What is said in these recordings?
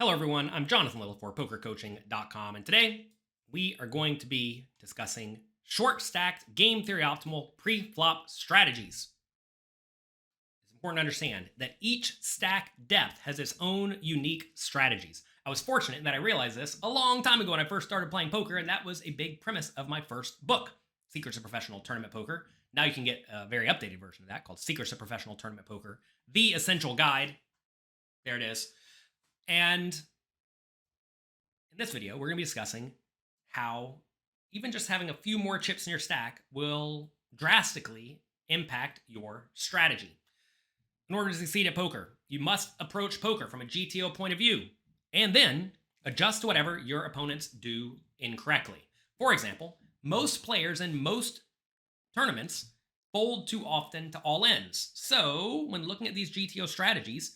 Hello, everyone. I'm Jonathan Little for PokerCoaching.com, and today we are going to be discussing short stacked game theory optimal pre-flop strategies. It's important to understand that each stack depth has its own unique strategies. I was fortunate that I realized this a long time ago when I first started playing poker, and that was a big premise of my first book, Secrets of Professional Tournament Poker. Now you can get a very updated version of that called Secrets of Professional Tournament Poker, The Essential Guide. There it is. And in this video, we're going to be discussing how even just having a few more chips in your stack will drastically impact your strategy. In order to succeed at poker, you must approach poker from a GTO point of view and then adjust to whatever your opponents do incorrectly. For example, most players in most tournaments fold too often to all ends. So when looking at these GTO strategies,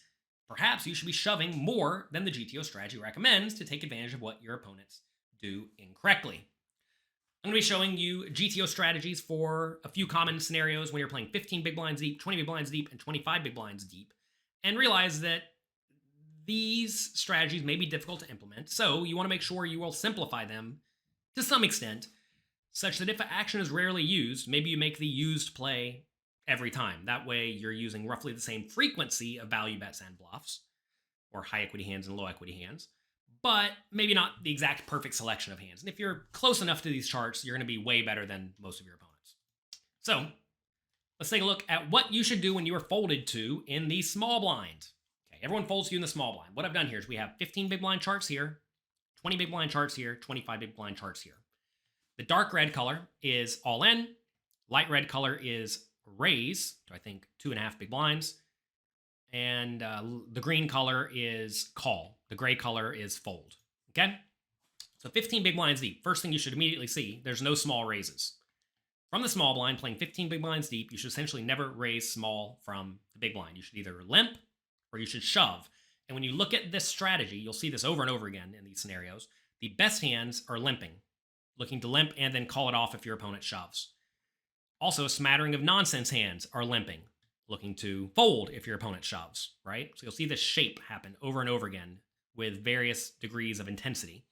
perhaps you should be shoving more than the GTO strategy recommends to take advantage of what your opponents do incorrectly. I'm going to be showing you GTO strategies for a few common scenarios when you're playing 15 big blinds deep, 20 big blinds deep, and 25 big blinds deep, and realize that these strategies may be difficult to implement, so you want to make sure you will simplify them to some extent, such that if an action is rarely used, maybe you make the used play every time. That way you're using roughly the same frequency of value bets and bluffs, or high equity hands and low equity hands, but maybe not the exact perfect selection of hands. And if you're close enough to these charts, you're going to be way better than most of your opponents. So let's take a look at what you should do when you are folded to in the small blind. Okay, everyone folds to you in the small blind. What I've done here is we have 15 big blind charts here, 20 big blind charts here, 25 big blind charts here. The dark red color is all in. Light red color is raise to, I think, 2.5 big blinds. And the green color is call. The gray color is fold. Okay? So 15 big blinds deep. First thing you should immediately see, there's no small raises. From the small blind, playing 15 big blinds deep, you should essentially never raise small from the big blind. You should either limp or you should shove. And when you look at this strategy, you'll see this over and over again in these scenarios. The best hands are limping, looking to limp and then call it off if your opponent shoves. Also, a smattering of nonsense hands are limping, looking to fold if your opponent shoves, right? So you'll see this shape happen over and over again with various degrees of intensity.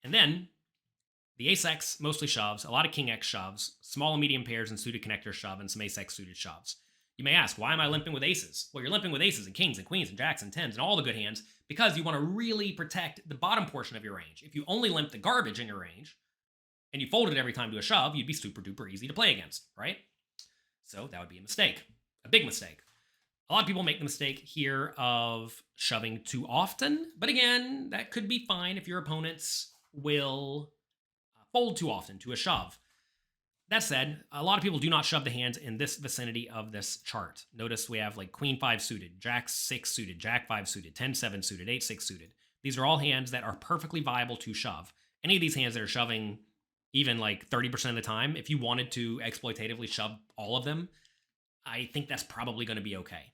And then the ace-x mostly shoves, a lot of king-x shoves, small and medium pairs and suited connectors shove, and some ace-x suited shoves. You may ask, why am I limping with aces? Well, you're limping with aces and kings and queens and jacks and tens and all the good hands because you want to really protect the bottom portion of your range. If you only limp the garbage in your range, and you fold it every time to a shove, you'd be super duper easy to play against, right? So that would be a mistake, a big mistake. A lot of people make the mistake here of shoving too often, but again, that could be fine if your opponents will fold too often to a shove. That said, a lot of people do not shove the hands in this vicinity of this chart. Notice we have like queen 5 suited, jack 6 suited, jack 5 suited, 10 7 suited, 8 6 suited. These are all hands that are perfectly viable to shove. Any of these hands that are shoving even like 30% of the time, if you wanted to exploitatively shove all of them, I think that's probably going to be okay.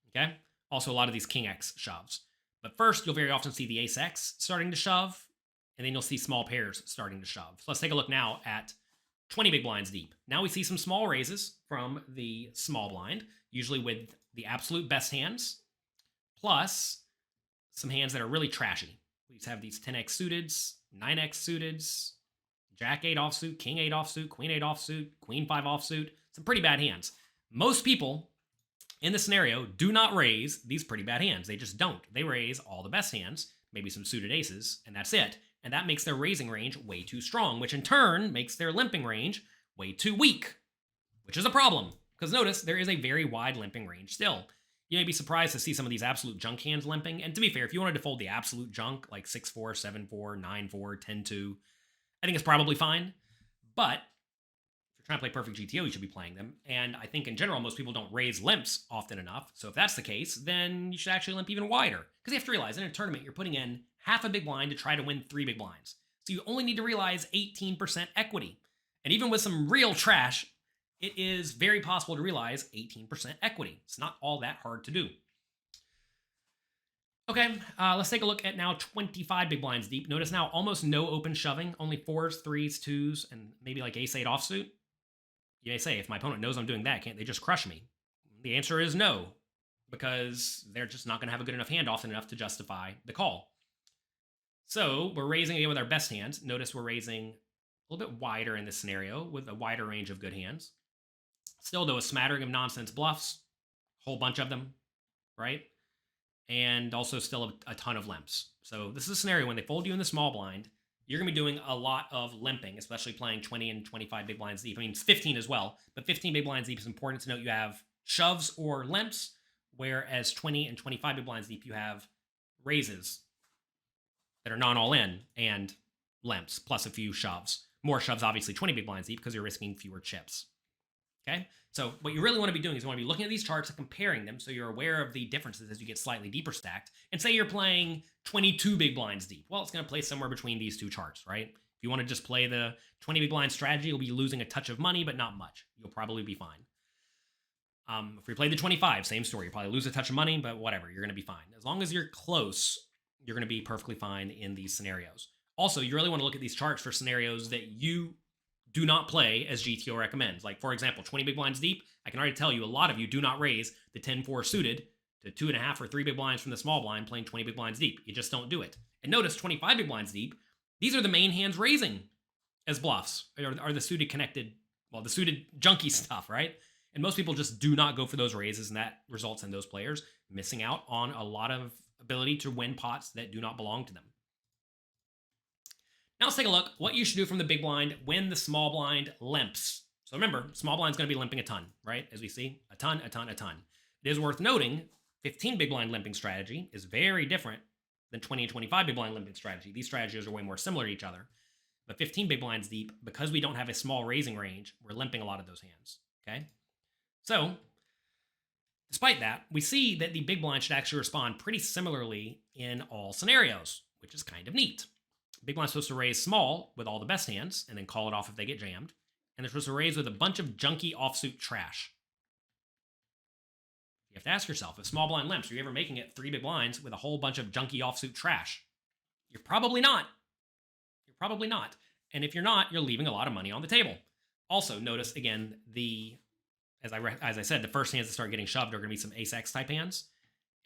Okay? Also, a lot of these king X shoves. But first, you'll very often see the ace X starting to shove, and then you'll see small pairs starting to shove. So let's take a look now at 20 big blinds deep. Now we see some small raises from the small blind, usually with the absolute best hands, plus some hands that are really trashy. We just have these 10x suiteds, 9x suiteds, Jack 8 offsuit, King 8 offsuit, Queen 8 offsuit, Queen 5 offsuit. Some pretty bad hands. Most people in the scenario do not raise these pretty bad hands. They just don't. They raise all the best hands, maybe some suited aces, and that's it. And that makes their raising range way too strong, which in turn makes their limping range way too weak, which is a problem. Because notice, there is a very wide limping range still. You may be surprised to see some of these absolute junk hands limping. And to be fair, if you wanted to fold the absolute junk, like 6-4, 7-4, 9-4, 10-2, I think it's probably fine, but if you're trying to play perfect GTO, you should be playing them. And I think in general, most people don't raise limps often enough. So if that's the case, then you should actually limp even wider. Because you have to realize, in a tournament, you're putting in half a big blind to try to win 3 big blinds. So you only need to realize 18% equity. And even with some real trash, it is very possible to realize 18% equity. It's not all that hard to do. Okay, let's take a look at now 25 big blinds deep. Notice now almost no open shoving, only 4s, 3s, 2s, and maybe like ace 8 offsuit. You may say, if my opponent knows I'm doing that, can't they just crush me? The answer is no. because they're just not going to have a good enough hand often enough to justify the call. So we're raising again with our best hands. Notice we're raising a little bit wider in this scenario with a wider range of good hands. Still, though, a smattering of nonsense bluffs, a whole bunch of them, right? And also still a ton of limps. So this is a scenario when they fold you in the small blind, you're going to be doing a lot of limping, especially playing 20 and 25 big blinds deep. I mean, it's 15 as well, but 15 big blinds deep is important to note. You have shoves or limps, whereas 20 and 25 big blinds deep, you have raises that are non-all-in and limps, plus a few shoves. More shoves, obviously, 20 big blinds deep because you're risking fewer chips. Okay? So what you really want to be doing is you want to be looking at these charts and comparing them so you're aware of the differences as you get slightly deeper stacked. And say you're playing 22 big blinds deep. Well, it's going to play somewhere between these two charts, right? If you want to just play the 20 big blind strategy, you'll be losing a touch of money, but not much. You'll probably be fine. If we play the 25, same story. You'll probably lose a touch of money, but whatever. You're going to be fine. As long as you're close, you're going to be perfectly fine in these scenarios. Also, you really want to look at these charts for scenarios that you do not play as GTO recommends. Like, for example, 20 big blinds deep, I can already tell you a lot of you do not raise the 10-4 suited to 2.5 or 3 big blinds from the small blind playing 20 big blinds deep. You just don't do it. And notice 25 big blinds deep, these are the main hands raising as bluffs, are the suited connected, well, the suited junky stuff, right? And most people just do not go for those raises, and that results in those players missing out on a lot of ability to win pots that do not belong to them. Now let's take a look what you should do from the big blind when the small blind limps. So remember, small blind's going to be limping a ton, right? As we see, a ton. It is worth noting, 15 big blind limping strategy is very different than 20 and 25 big blind limping strategy. These strategies are way more similar to each other. But 15 big blinds deep, because we don't have a small raising range, we're limping a lot of those hands, okay? So, despite that, we see that the big blind should actually respond pretty similarly in all scenarios, which is kind of neat. Big blind's supposed to raise small with all the best hands and then call it off if they get jammed. And they're supposed to raise with a bunch of junky offsuit trash. You have to ask yourself, if small blind limps, are you ever making it 3 big blinds with a whole bunch of junky offsuit trash? You're probably not. You're probably not. And if you're not, you're leaving a lot of money on the table. Also, notice, again, as I said, the first hands that start getting shoved are going to be some ace-x type hands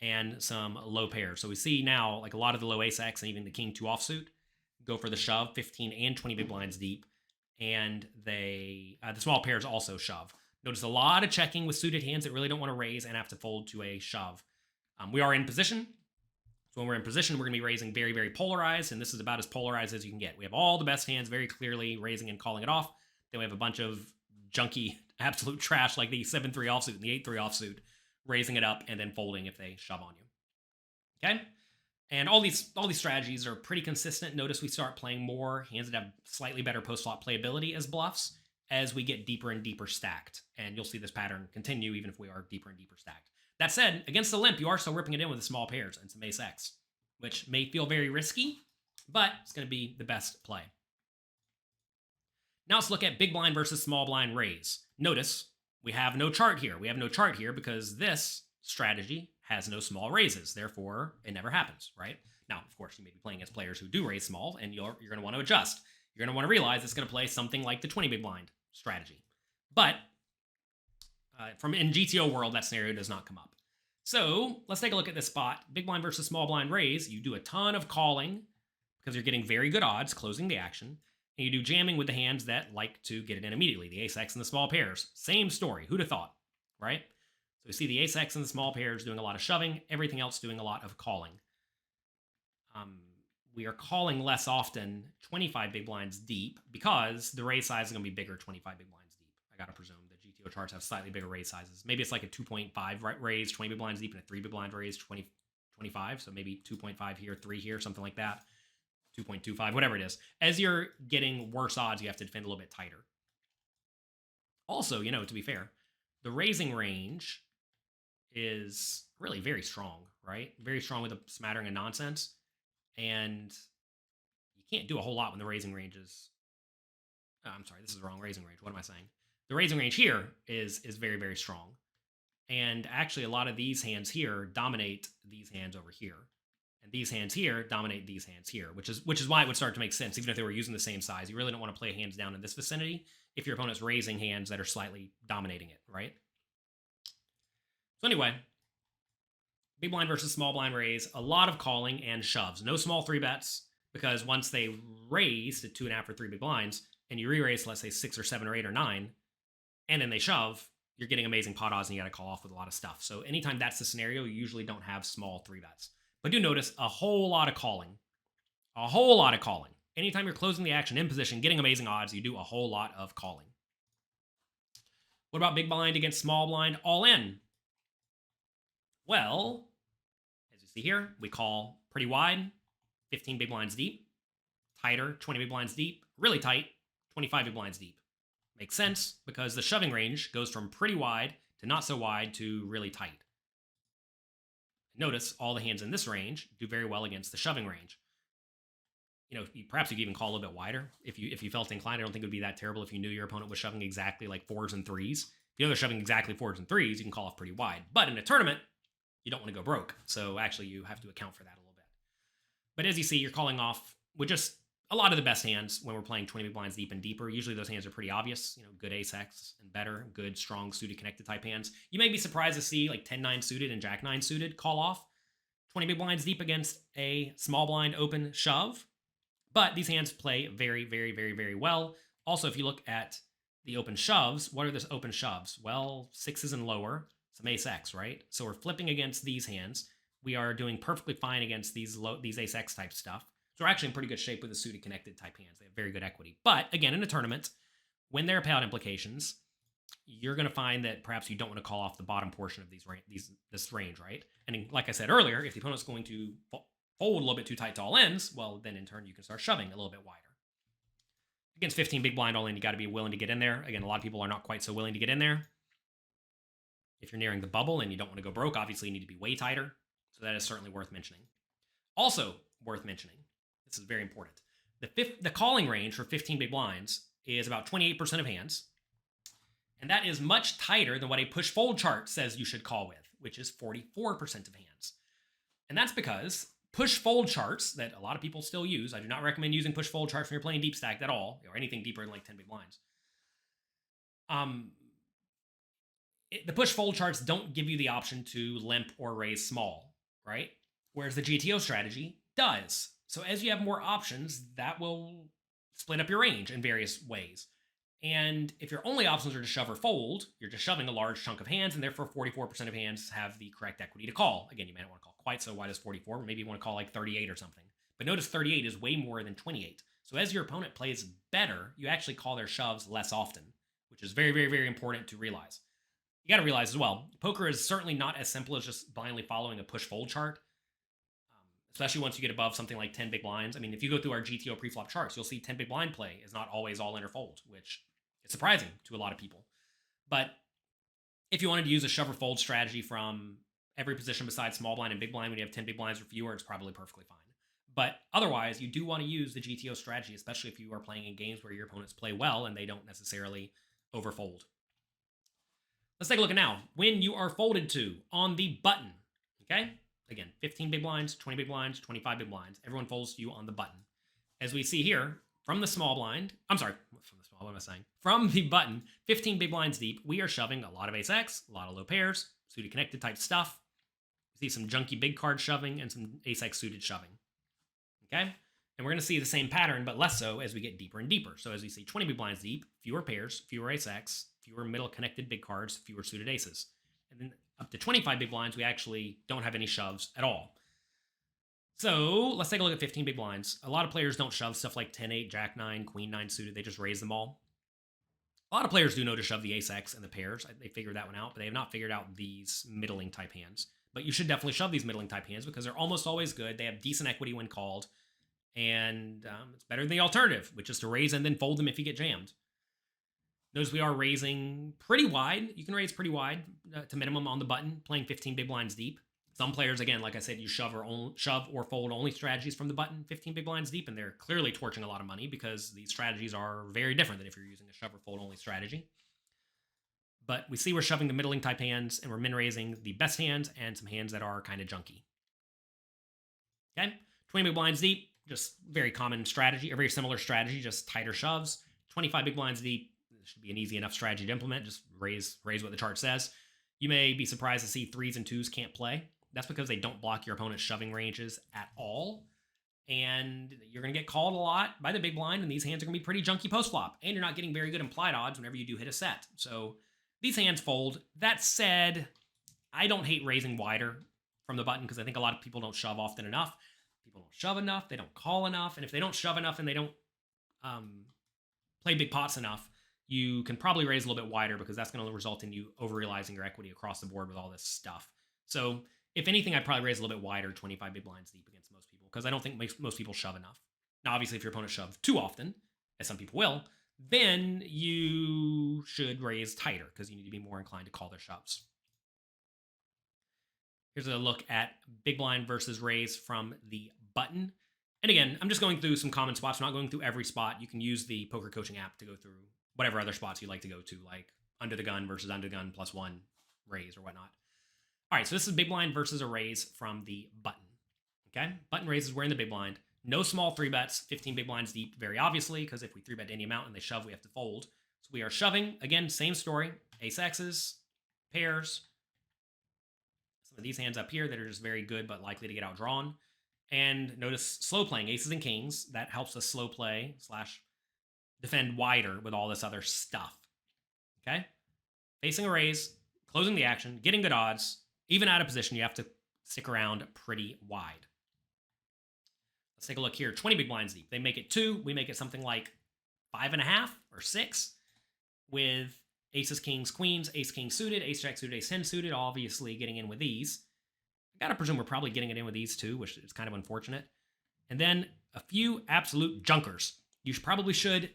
and some low pairs. So we see now, like a lot of the low ace-x and even the king-2 offsuit go for the shove, 15 and 20 big blinds deep, and the small pairs also shove. Notice a lot of checking with suited hands that really don't want to raise and have to fold to a shove. We are in position. So when we're in position, we're going to be raising very, very polarized, and this is about as polarized as you can get. We have all the best hands very clearly raising and calling it off. Then we have a bunch of junky absolute trash like the 7-3 offsuit and the 8-3 offsuit, raising it up and then folding if they shove on you. Okay? And all these strategies are pretty consistent. Notice we start playing more hands that have slightly better post-flop playability as bluffs as we get deeper and deeper stacked. And you'll see this pattern continue even if we are deeper and deeper stacked. That said, against the limp, you are still ripping it in with the small pairs and some ace-x, which may feel very risky, but it's going to be the best play. Now let's look at big blind versus small blind raise. Notice we have no chart here. We have no chart here because this strategy has no small raises. Therefore, it never happens, right? Now, of course, you may be playing against players who do raise small, and you're going to want to adjust. You're going to want to realize it's going to play something like the 20 big blind strategy. But in GTO world, that scenario does not come up. So let's take a look at this spot. Big blind versus small blind raise. You do a ton of calling because you're getting very good odds closing the action. And you do jamming with the hands that like to get it in immediately. The ace-x and the small pairs. Same story. Who'd have thought, right? So we see the ace-x and the small pairs doing a lot of shoving. Everything else doing a lot of calling. We are calling less often 25 big blinds deep because the raise size is going to be bigger 25 big blinds deep. I got to presume the GTO charts have slightly bigger raise sizes. Maybe it's like a 2.5 raise, 20 big blinds deep, and a 3 big blind raise, 25. So maybe 2.5 here, 3 here, something like that. 2.25, whatever it is. As you're getting worse odds, you have to defend a little bit tighter. Also, to be fair, the raising range is really very strong, right? Very strong with a smattering of nonsense. And you can't do a whole lot when the raising range is... I'm sorry, this is the wrong raising range. What am I saying? The raising range here is very, very strong. And actually, a lot of these hands here dominate these hands over here. And these hands here dominate these hands here, which is why it would start to make sense, even if they were using the same size. You really don't want to play hands down in this vicinity if your opponent's raising hands that are slightly dominating it, right? So anyway, big blind versus small blind raise, a lot of calling and shoves. No small 3-bets, because once they raise to 2.5 or 3 big blinds, and you re-raise, let's say 6 or 7 or 8 or 9, and then they shove, you're getting amazing pot odds and you got to call off with a lot of stuff. So anytime that's the scenario, you usually don't have small 3-bets. But do notice a whole lot of calling. A whole lot of calling. Anytime you're closing the action in position, getting amazing odds, you do a whole lot of calling. What about big blind against small blind all in? Well, as you see here, we call pretty wide, 15 big blinds deep, tighter, 20 big blinds deep, really tight, 25 big blinds deep. Makes sense because the shoving range goes from pretty wide to not so wide to really tight. Notice all the hands in this range do very well against the shoving range. You know, perhaps you could even call a little bit wider if you felt inclined. I don't think it would be that terrible if you knew your opponent was shoving exactly like 4s and 3s. If you know they're shoving exactly 4s and 3s, you can call off pretty wide. But in a tournament, you don't want to go broke. So actually, you have to account for that a little bit. But as you see, you're calling off with just a lot of the best hands when we're playing 20 big blinds deep and deeper. Usually those hands are pretty obvious. You know, good ace-x and better, good, strong, suited, connected type hands. You may be surprised to see like 10-9 suited and jack-9 suited call off 20 big blinds deep against a small blind open shove. But these hands play very, very, very, very well. Also, if you look at the open shoves, what are the open shoves? Well, 6s and lower, some ace-x, right? So we're flipping against these hands. We are doing perfectly fine against these ace-x type stuff. So we're actually in pretty good shape with the suited connected type hands. They have very good equity. But again, in a tournament, when there are payout implications, you're going to find that perhaps you don't want to call off the bottom portion of this range, right? And like I said earlier, if the opponent's going to fold a little bit too tight to all ends, well, then in turn you can start shoving a little bit wider. Against 15 big blind all in, you got to be willing to get in there. Again, a lot of people are not quite so willing to get in there. If you're nearing the bubble and you don't want to go broke, obviously you need to be way tighter. So that is certainly worth mentioning. Also worth mentioning, this is very important. The calling range for 15 big blinds is about 28% of hands. And that is much tighter than what a push-fold chart says you should call with, which is 44% of hands. And that's because push-fold charts that a lot of people still use, I do not recommend using push-fold charts when you're playing deep stacked at all, or anything deeper than like 10 big blinds. The push-fold charts don't give you the option to limp or raise small, right? Whereas the GTO strategy does. So as you have more options, that will split up your range in various ways. And if your only options are to shove or fold, you're just shoving a large chunk of hands, and therefore 44% of hands have the correct equity to call. Again, you may not want to call quite so wide as 44, maybe you want to call like 38 or something. But notice 38 is way more than 28. So as your opponent plays better, you actually call their shoves less often, which is very, very, very important to realize. You got to realize as well, poker is certainly not as simple as just blindly following a push-fold chart, especially once you get above something like 10 big blinds. I mean, if you go through our GTO preflop charts, you'll see 10 big blind play is not always all in or fold, which is surprising to a lot of people. But if you wanted to use a shove or fold strategy from every position besides small blind and big blind when you have 10 big blinds or fewer, it's probably perfectly fine. But otherwise, you do want to use the GTO strategy, especially if you are playing in games where your opponents play well and they don't necessarily overfold. Let's take a look at now. When you are folded to on the button, okay? Again, 15 big blinds, 20 big blinds, 25 big blinds. Everyone folds to you on the button. As we see here, from the small blind, I'm sorry, from the small, what am I saying? From the button, 15 big blinds deep, we are shoving a lot of ace-x, a lot of low pairs, suited connected type stuff. We see some junky big card shoving and some ace-x suited shoving. Okay? And we're going to see the same pattern, but less so as we get deeper and deeper. So as we see 20 big blinds deep, fewer pairs, fewer ace-x, fewer middle connected big cards, fewer suited aces. And then up to 25 big blinds, we actually don't have any shoves at all. So let's take a look at 15 big blinds. A lot of players don't shove stuff like 10-8, Jack-9, Queen-9 suited. They just raise them all. A lot of players do know to shove the ace-x and the pairs. They figured that one out, but they have not figured out these middling type hands. But you should definitely shove these middling type hands because they're almost always good. They have decent equity when called. And it's better than the alternative, which is to raise and then fold them if you get jammed. Notice we are raising pretty wide. You can raise pretty wide to minimum on the button, playing 15 big blinds deep. Some players, again, like I said, use shove or fold only strategies from the button, 15 big blinds deep, and they're clearly torching a lot of money because these strategies are very different than if you're using a shove or fold only strategy. But we see we're shoving the middling type hands, and we're min raising the best hands and some hands that are kind of junky. Okay, 20 big blinds deep, just very common strategy, a very similar strategy, just tighter shoves. 25 big blinds deep, this should be an easy enough strategy to implement. Just raise what the chart says. You may be surprised to see 3s and 2s can't play. That's because they don't block your opponent's shoving ranges at all. And you're going to get called a lot by the big blind, and these hands are going to be pretty junky post-flop. And you're not getting very good implied odds whenever you do hit a set. So these hands fold. That said, I don't hate raising wider from the button because I think a lot of people don't shove often enough. People don't shove enough. They don't call enough. And if they don't shove enough and they don't play big pots enough, you can probably raise a little bit wider because that's going to result in you over-realizing your equity across the board with all this stuff. So if anything, I'd probably raise a little bit wider, 25 big blinds deep against most people, because I don't think most people shove enough. Now, obviously, if your opponent shoves too often, as some people will, then you should raise tighter because you need to be more inclined to call their shoves. Here's a look at big blind versus raise from the button. And again, I'm just going through some common spots. I'm not going through every spot. You can use the poker coaching app to go through whatever other spots you like to go to, like under the gun versus under the gun +1 raise or whatnot. All right, so this is big blind versus a raise from the button. Okay, button raises, we're in the big blind. No small 3-bets, 15 big blinds deep, very obviously, because if we 3-bet any amount and they shove, we have to fold. So we are shoving. Again, same story. Ace X's, pairs. Some of these hands up here that are just very good but likely to get outdrawn. And notice slow playing, aces and kings. That helps us slow play / defend wider with all this other stuff. Okay? Facing a raise, closing the action, getting good odds. Even out of position, you have to stick around pretty wide. Let's take a look here. 20 big blinds deep. They make it 2. We make it something like 5.5 or 6 with aces, kings, queens, ace, king suited, ace, jack suited, ace, 10 suited, obviously getting in with these. I gotta presume we're probably getting it in with these too, which is kind of unfortunate. And then a few absolute junkers. You probably should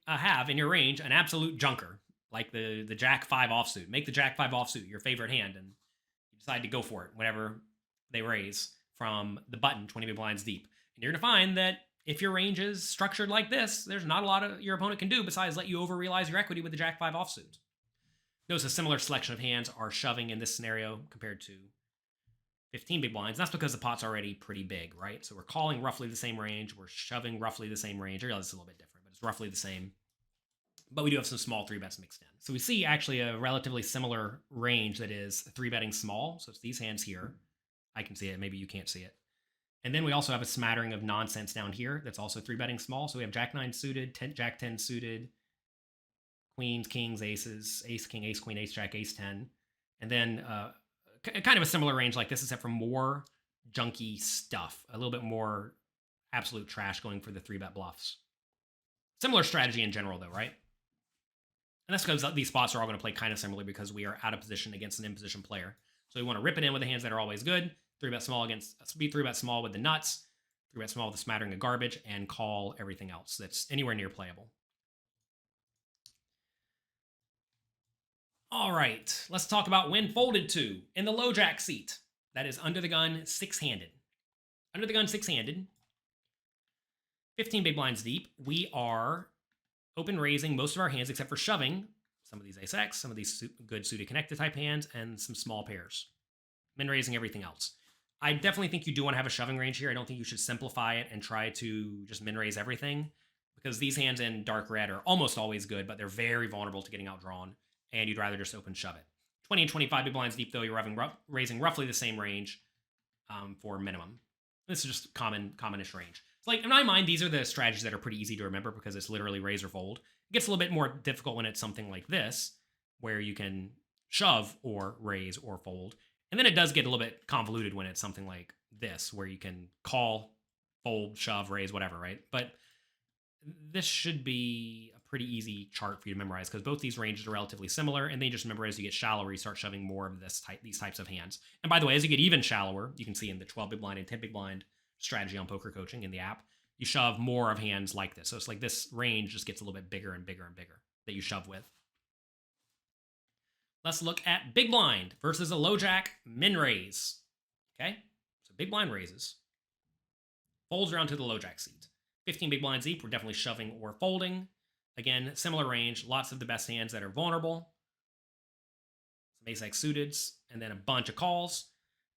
have in your range an absolute junker, like the jack 5 offsuit. Make the jack 5 offsuit your favorite hand, and you decide to go for it whenever they raise from the button 20 big blinds deep. And you're going to find that if your range is structured like this, there's not a lot of your opponent can do besides let you over-realize your equity with the jack 5 offsuit. Notice a similar selection of hands are shoving in this scenario compared to 15 big blinds. That's because the pot's already pretty big, right? So we're calling roughly the same range. We're shoving roughly the same range. I realize it's a little bit different, but it's roughly the same. But we do have some small 3-bets mixed in. So we see actually a relatively similar range that is 3-betting small. So it's these hands here. I can see it. Maybe you can't see it. And then we also have a smattering of nonsense down here that's also 3-betting small. So we have jack 9 suited, jack 10 suited, queens, kings, aces, ace, king, ace, queen, ace, jack, ace 10. And then kind of a similar range like this, except for more junky stuff, a little bit more absolute trash going for the 3-bet bluffs. Similar strategy in general, though, right? And that's because these spots are all going to play kind of similarly because we are out of position against an in-position player. So we want to rip it in with the hands that are always good, 3-bet small against, be 3-bet small with the nuts, 3-bet small with the smattering of garbage, and call everything else that's anywhere near playable. All right, let's talk about when folded to in the Lojack seat. That is under the gun, 6-handed. Under the gun, 6-handed. 15 big blinds deep. We are open raising most of our hands except for shoving. Some of these ace X, some of these good suited connected type hands, and some small pairs. Min raising everything else. I definitely think you do want to have a shoving range here. I don't think you should simplify it and try to just min raise everything, because these hands in dark red are almost always good, but they're very vulnerable to getting outdrawn, and you'd rather just open shove it. 20 and 25 big blinds deep, though, you're raising roughly the same range for minimum. This is just commonish range. It's like, in my mind, these are the strategies that are pretty easy to remember because it's literally raise or fold. It gets a little bit more difficult when it's something like this, where you can shove or raise or fold. And then it does get a little bit convoluted when it's something like this, where you can call, fold, shove, raise, whatever, right? But this should be a pretty easy chart for you to memorize because both these ranges are relatively similar, and then you just remember as you get shallower, you start shoving more of these types of hands. And by the way, as you get even shallower, you can see in the 12 big blind and 10 big blind strategy on poker coaching in the app, you shove more of hands like this. So it's like this range just gets a little bit bigger and bigger and bigger that you shove with. Let's look at big blind versus a Lojack min raise. Okay, so big blind raises. Folds around to the Lojack seat. 15 big blinds deep, we're definitely shoving or folding. Again, similar range, lots of the best hands that are vulnerable. Some ace X suiteds, and then a bunch of calls.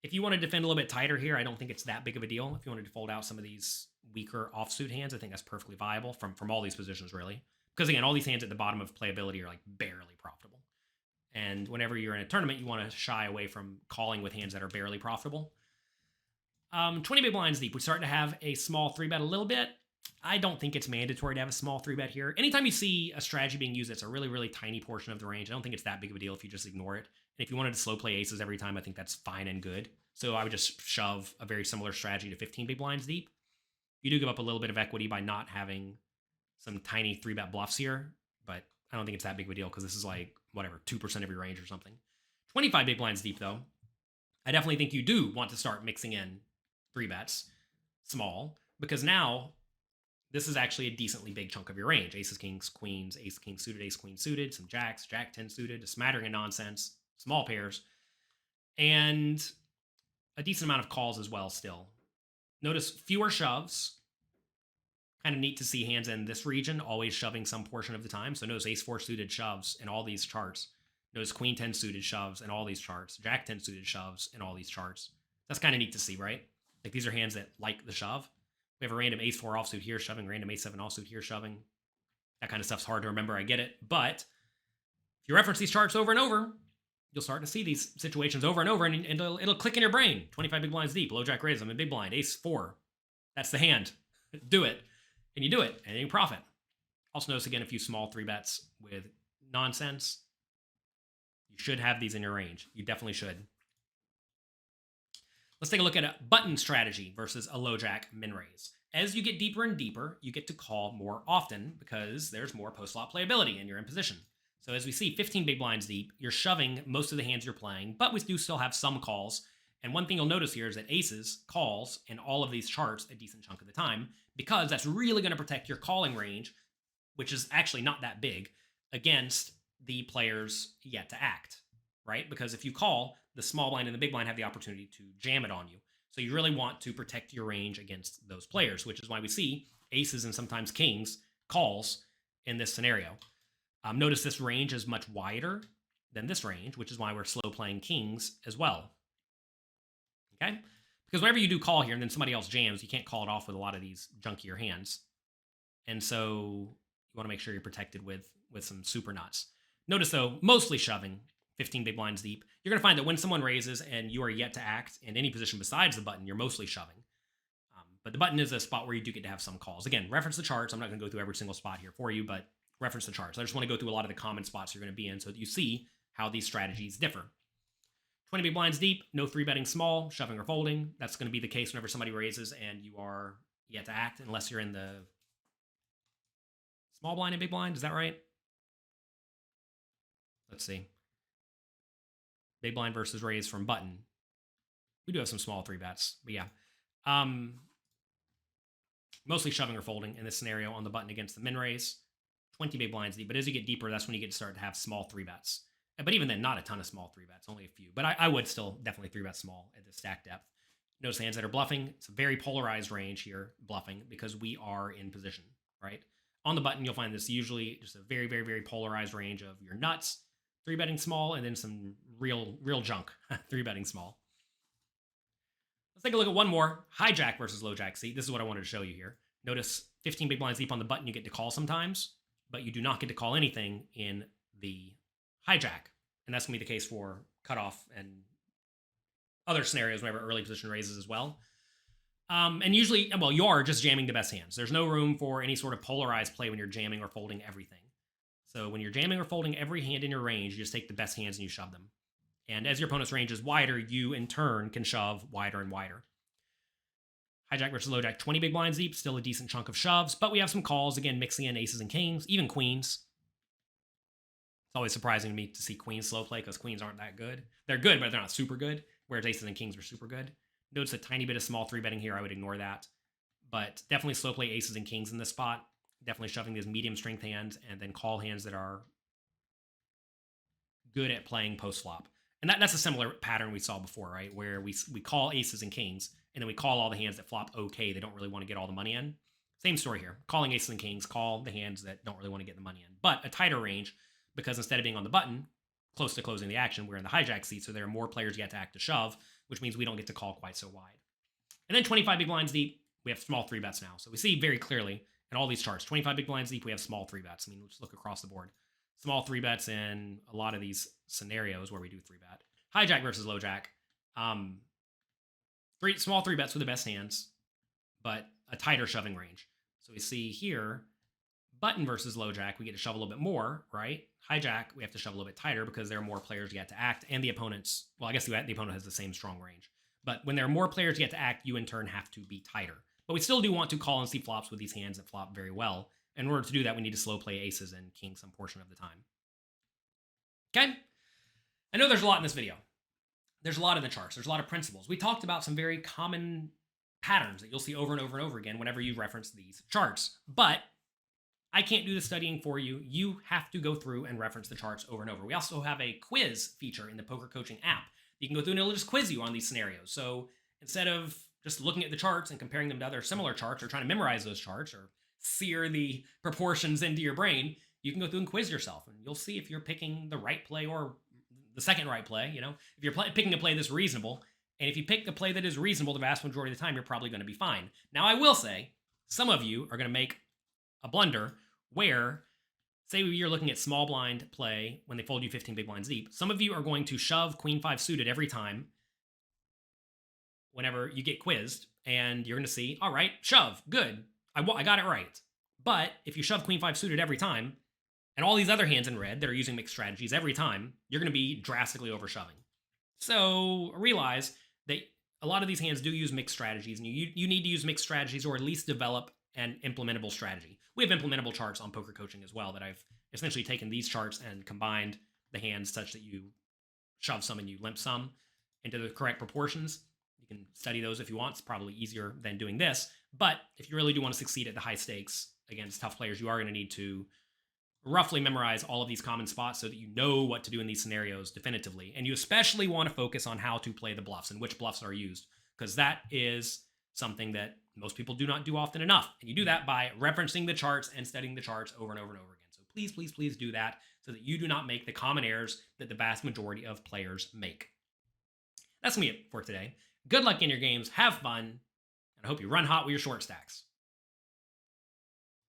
If you want to defend a little bit tighter here, I don't think it's that big of a deal. If you wanted to fold out some of these weaker offsuit hands, I think that's perfectly viable from all these positions, really. Because again, all these hands at the bottom of playability are like barely profitable. And whenever you're in a tournament, you want to shy away from calling with hands that are barely profitable. 20 big blinds deep, we start to have a small 3-bet a little bit. I don't think it's mandatory to have a small 3-bet here. Anytime you see a strategy being used that's a really, really tiny portion of the range, I don't think it's that big of a deal if you just ignore it. And if you wanted to slow play aces every time, I think that's fine and good. So I would just shove a very similar strategy to 15 big blinds deep. You do give up a little bit of equity by not having some tiny 3-bet bluffs here, but I don't think it's that big of a deal because this is like, whatever, 2% of your range or something. 25 big blinds deep, though, I definitely think you do want to start mixing in 3-bets small, because now this is actually a decently big chunk of your range. Aces, kings, queens, ace, king suited, ace, queen suited, some jacks, jack 10 suited, a smattering of nonsense, small pairs, and a decent amount of calls as well still. Notice fewer shoves. Kind of neat to see hands in this region always shoving some portion of the time. So notice ace 4 suited shoves in all these charts. Notice queen 10 suited shoves in all these charts. Jack 10 suited shoves in all these charts. That's kind of neat to see, right? Like these are hands that like the shove. We have a random ace 4 offsuit here shoving, random ace 7 offsuit here shoving. That kind of stuff's hard to remember, I get it. But if you reference these charts over and over, you'll start to see these situations over and over, and it'll click in your brain. 25 big blinds deep, Lojack raises, I'm in big blind, ace 4. That's the hand. Do it. And you do it, and you profit. Also notice, again, a few small 3-bets with nonsense. You should have these in your range. You definitely should. Let's take a look at a button strategy versus a Lojack min raise. As you get deeper and deeper, you get to call more often because there's more post-flop playability and you're in position. So as we see, 15 big blinds deep, you're shoving most of the hands you're playing, but we do still have some calls. And one thing you'll notice here is that aces calls in all of these charts a decent chunk of the time, because that's really going to protect your calling range, which is actually not that big, against the players yet to act, right? Because if you call, the small blind and the big blind have the opportunity to jam it on you. So you really want to protect your range against those players, which is why we see aces and sometimes kings calls in this scenario. Notice this range is much wider than this range, which is why we're slow playing kings as well. Okay? Because whenever you do call here and then somebody else jams, you can't call it off with a lot of these junkier hands. And so you want to make sure you're protected with some super nuts. Notice, though, mostly shoving, 15 big blinds deep. You're going to find that when someone raises and you are yet to act in any position besides the button, you're mostly shoving. But the button is a spot where you do get to have some calls. Again, reference the charts. I'm not going to go through every single spot here for you, but reference the charts. I just want to go through a lot of the common spots you're going to be in so that you see how these strategies differ. 20 big blinds deep, no 3-betting small, shoving or folding. That's going to be the case whenever somebody raises and you are yet to act, unless you're in the small blind and big blind. Is that right? Let's see. Big blind versus raise from button. We do have some small 3-bets, but yeah. Mostly shoving or folding in this scenario on the button against the min raise. 20 big blinds deep, but as you get deeper, that's when you get to start to have small 3-bets. But even then, not a ton of small 3-bets, only a few. But I would still definitely 3-bet small at the stack depth. Notice hands that are bluffing. It's a very polarized range here, bluffing, because we are in position, right? On the button, you'll find this usually just a very, very, very polarized range of your nuts, 3-betting small, and then some real junk, 3-betting small. Let's take a look at one more. Hijack versus Lojack. See, this is what I wanted to show you here. Notice 15 big blinds deep on the button, you get to call sometimes, but you do not get to call anything in the hijack. And that's going to be the case for cutoff and other scenarios whenever early position raises as well. And usually, well, you are just jamming the best hands. There's no room for any sort of polarized play when you're jamming or folding everything. So when you're jamming or folding every hand in your range, you just take the best hands and you shove them. And as your opponent's range is wider, you in turn can shove wider and wider. Hijack versus Lojack, 20 big blinds deep, still a decent chunk of shoves, but we have some calls, again, mixing in aces and kings, even queens. It's always surprising to me to see queens slow play because queens aren't that good. They're good, but they're not super good, whereas aces and kings are super good. Notice a tiny bit of small 3-betting here. I would ignore that. But definitely slow play aces and kings in this spot. Definitely shoving these medium strength hands and then call hands that are good at playing post flop. And that's a similar pattern we saw before, right? Where we call aces and kings, and then we call all the hands that flop okay. They don't really want to get all the money in. Same story here. Calling aces and kings, call the hands that don't really want to get the money in. But a tighter range, because instead of being on the button, close to closing the action, we're in the hijack seat, so there are more players yet to act to shove, which means we don't get to call quite so wide. And then 25 big blinds deep, we have small 3-bets now. So we see very clearly in all these charts, 25 big blinds deep, we have small 3-bets. I mean, let's look across the board. small 3-bets in a lot of these scenarios where we do 3-bet. Hijack versus Lojack. Small 3-bets with the best hands, but a tighter shoving range. So we see here, button versus Lojack, we get to shove a little bit more, right? Hijack, we have to shove a little bit tighter because there are more players yet to act, and the opponent's, well, I guess the opponent has the same strong range. But when there are more players yet to act, you in turn have to be tighter. But we still do want to call and see flops with these hands that flop very well. In order to do that, we need to slow play aces and kings some portion of the time. Okay? I know there's a lot in this video. There's a lot in the charts. There's a lot of principles. We talked about some very common patterns that you'll see over and over and over again whenever you reference these charts. But I can't do the studying for you. You have to go through and reference the charts over and over. We also have a quiz feature in the poker coaching app. You can go through and it'll just quiz you on these scenarios. So instead of just looking at the charts and comparing them to other similar charts or trying to memorize those charts or sear the proportions into your brain, you can go through and quiz yourself, and you'll see if you're picking the right play or the second right play. You know, if you're picking a play that's reasonable, and if you pick the play that is reasonable the vast majority of the time, you're probably going to be fine. Now, I will say, some of you are going to make a blunder where, say you're looking at small blind play when they fold you 15 big blinds deep. Some of you are going to shove queen 5 suited every time whenever you get quizzed, and you're going to see, all right, shove, good. I got it right. But if you shove queen 5 suited every time, and all these other hands in red that are using mixed strategies every time, you're going to be drastically overshoving. So realize that a lot of these hands do use mixed strategies, and you need to use mixed strategies or at least develop an implementable strategy. We have implementable charts on poker coaching as well that I've essentially taken these charts and combined the hands such that you shove some and you limp some into the correct proportions. You can study those if you want. It's probably easier than doing this. But if you really do want to succeed at the high stakes against tough players, you are going to need to roughly memorize all of these common spots so that you know what to do in these scenarios definitively. And you especially want to focus on how to play the bluffs and which bluffs are used, because that is something that most people do not do often enough. And you do that by referencing the charts and studying the charts over and over and over again. So please, please, please do that so that you do not make the common errors that the vast majority of players make. That's going to be it for today. Good luck in your games. Have fun. And I hope you run hot with your short stacks.